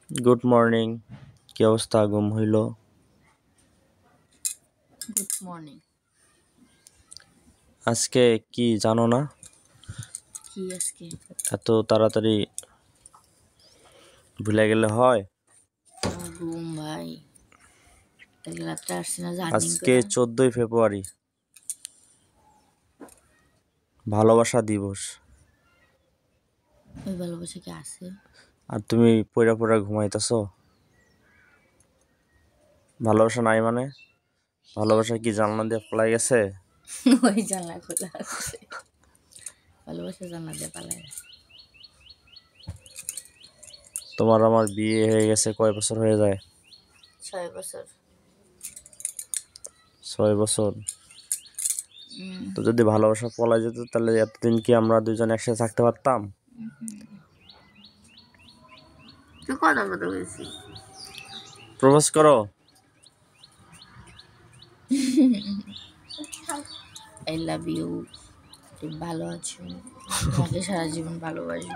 Good morning. কি অবস্থা? ঘুম হইল? Good morning. আজকে কি জানো না? কি আজকে? এত তাড়াতাড়ি ভুলে গেলে হয়? আমার ঘুম ভাই, কালকে রাত্রে আসছি না জার্নিং আজকে করে। 14ই ফেব্রুয়ারি, ভালোবাসা দিবস। ওই ভালোবাসা কি আছে? আর তুমি পইরা পইরা ঘুমাইতেছো? ভালোবাসা নাই মানে? ভালোবাসা কি জানলা দিয়ে পলাই গেছে? ওই জানলা খোলা আছে, ভালোবাসা জানলা দিয়ে পালায় গেছে। তোমার আমার বিয়ে হয়ে গেছে কয় বছর হয়ে যায়? 6 বছর। 6 বছর। তো যদি ভালোবাসা পলাই যেত তাহলে এতদিন কি আমরা দুজন একসাথে থাকতে পারতাম? তুই কথা কথা বলছি। প্রপোজ করো। আই লাভ ইউ, তুমি ভালো আছো, তোমাকে সারা জীবন ভালোবাসি।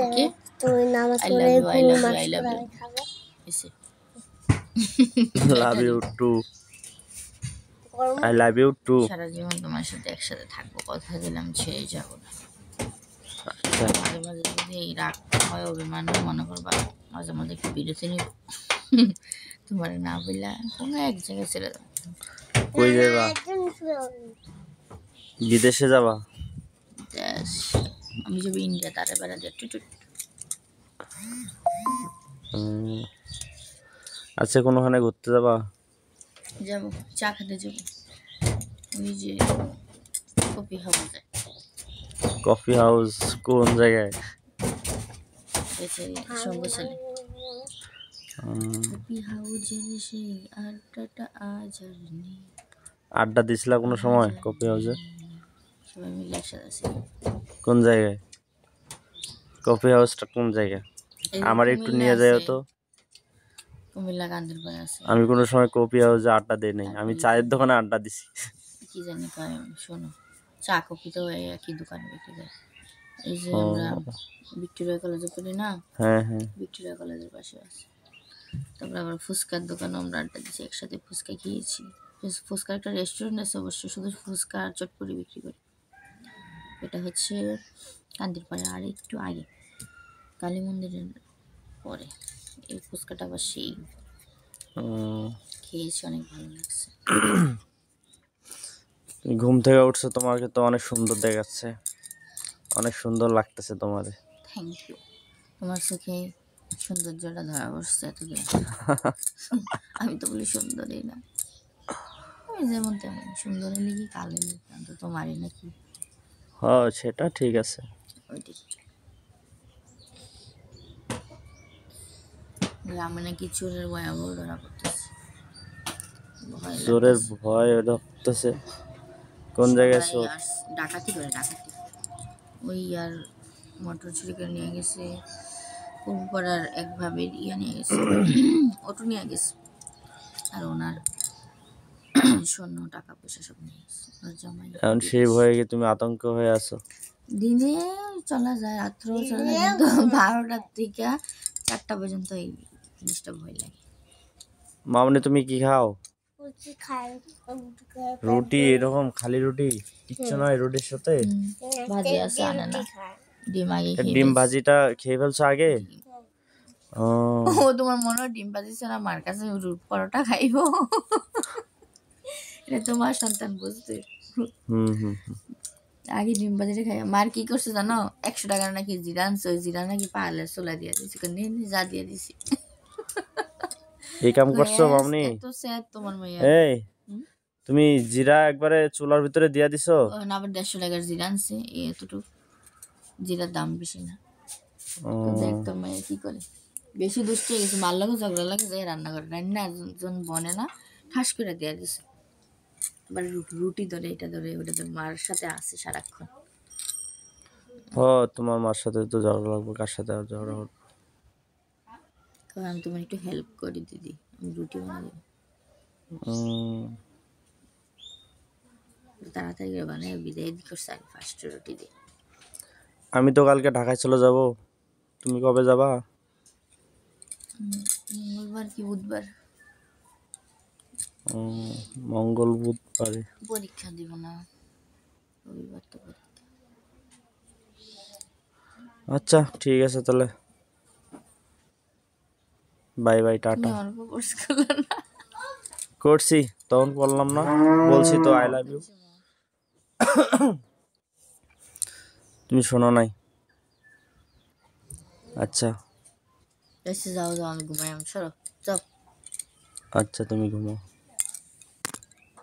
ওকে, তুমি নামাজ আই পড়ে love you, I love you, মাছ আই লাভ ইউ। পোড়ায় খাবে। এসে love you too. I love you too. সারা জীবন তোমার সাথে একসাথে থাকবো, কথা দিলাম, ছেড়ে যাবো না। আচ্ছা, মাঝে মাঝে যদি এই রাগ হয়, অভিমান মনে করবা, মাঝে মাঝে একটু বিরতি নিব। তোমার না বললা কোনো এক জায়গায় চলে যাবো। কই যাবা? বিদেশে যাবা? দেশ, আমি যাবো ইন্ডিয়া, তারে বেড়া দিয়ে টুটুট। আচ্ছা, কোনোখানে ঘুরতে যাবা? যাবো, চা খেতে যাবো, ওই যে কফি হাউস যায়, কফি হাউস কোন জায়গায়? সম্বসালে। কফি হাউজের সেই আড্ডাটা আজ আর নেই। আড্ডা দিছিলা কোনো সময় কফি হাউসে? সবাই মিলে একসাথে আছি। কোন জায়গায়? কফি হাউসটা কোন জায়গায়? এই আমার একটু কুমিল্লা নিয়ে যাও আছে, তো। কুমিল্লা কান্দির পাড়ে আছে। আমি কোনো সময় কফি হাউসে আড্ডা দেই নাই, আমি তারপরে চায়ের দোকানে আড্ডা দিছি। কি জানি কয়, শোনো, চা কফি তো এই একই দোকানে বিক্রি করে। এই যে ও, আমরা ভিক্টোরিয়া কলেজে পড়ি না, হ্যাঁ হ্যাঁ। ভিক্টোরিয়া কলেজের পাশে আছে। তারপরে আবার ফুচকার দোকানে আমরা আড্ডা দিচ্ছি, একসাথে ফুচকা খেয়েছি। ফুচকার একটা রেস্টুরেন্ট আছে অবশ্য, শুধু ফুচকা আর চটপটি বিক্রি করে। এটা হচ্ছে কান্দির পাড়ে আর একটু আগে, কালী মন্দিরের পরে। এই ফুচকাটা আবার সেই খেয়েছি, অনেক ভালো লাগছে। তুমি ঘুম থেকে উঠছো, তোমাকে তো অনেক সুন্দর দেখাচ্ছে, অনেক সুন্দর লাগতেছে তোমারে। Thank you. তোমার চোখে সৌন্দর্যটা ধরা বসছে এতদিন। আমি তো বলি সুন্দরই না, আমি যেমন তেমন, সুন্দরী নাকি কালো নাকি অন্তত তোমারই নাকি হ্যাঁ, সেটা ঠিক আছে। ওইটি। গ্রামে নাকি চোরের ভয়াবহ ধরা পড়তেছে, ভয় জোরের লাগতেছে। ভয় ধরতেছে? কোন জায়গায় সবাই চোর? ডাকাতি করে, ডাকাতি। ওই আর মোটর চুরি করে নিয়ে গেছে, পূর্বপাড়ার এক ভাবের নিয়ে গেছে, অটো নিয়ে গেছে। আর ওনার স্বর্ণ টাকা পয়সা সব নিয়ে গেছে, ওর জামাই এখন সেই বিদেশ। ভয়ে কি তুমি আতঙ্ক হয়ে আছো? দিনে চলা যায়, রাত্রেও চলা যায়, কিন্তু 12টার থেকে 4টা পর্যন্ত এই জিনিসটা ভয় লাগে। মামনি, তুমি কি খাও? রুটি খাই, রুটি? এরকম খালি রুটি? কিচ্ছু নয় রুটির সাথে? ভাজি আছে, আনে না। ডিম আগে তা খেয়ে ডিম ফেলছি। ভাজিটা খেয়ে ফেলছো আগে? ও, ও তোমার মনে হয় ডিম ভাজি ছাড়া মার কাছে পরোটা খাইবো? এটা তোমার সন্তান বুঝতে। হুম হুম হুম। আগে ডিম ভাজিটা খাই। মার কি করছে জানো, 100 টাকার নাকি জিরা আনছে, ওই জিরা নাকি পাহাড়ের চোলা দিয়ে দিছি, নিয়ে নিয়ে যা দিয়ে দিছি। এই কাম করছো মামনি? এত স্যাদ তোমার মাইয়া। এই, তুমি জিরা একবারে চুলার ভিতরে দিয়া দিছো? না, আবার 150 টাকার জিরা আনছে, এতটুকু জিরার দাম বেশি না। ও, কিন্তু একদম মাইয়া কি করে, বেশি দুষ্ট হয়ে গেছে, মার লাগে ঝগড়া লাগে, যাই রান্না করে, রান্না একজন বনে না, ঠাস করে দেওয়া দিছে। আবার রুটি ধরে, এটা ধরে ওটা ধরে, মার সাথে আসে সারাক্ষণ। হ, তোমার মার সাথে তো ঝগড়া লাগবে, কার সাথে আর ঝগড়া হবে? কারণ আমি তোমার একটু হেল্প করি দিদি, আমি রুটি বানাই দেবো, তাড়াতাড়ি করে বানাই বিদায় করছে আগে ফার্স্ট রুটি দিয়ে। আমি তো কালকে ঢাকায় চলে যাব, তুমি কবে যাবা? মঙ্গলবার কি বুধবার? মঙ্গল বুধবারে। পরীক্ষা দিব না, রবিবার তো পরীক্ষা। আচ্ছা ঠিক আছে তাহলে, বাই বাই, তুমি টাটা। আমার প্রপোজ করলে না? করছি, তখন বললাম না, বলছি তো আই লাভ ইউ, তুমি শোনো নাই। আচ্ছা যাও যাও, আমি ঘুমাই, আমি সরো যাও। আচ্ছা তুমি ঘুমাও।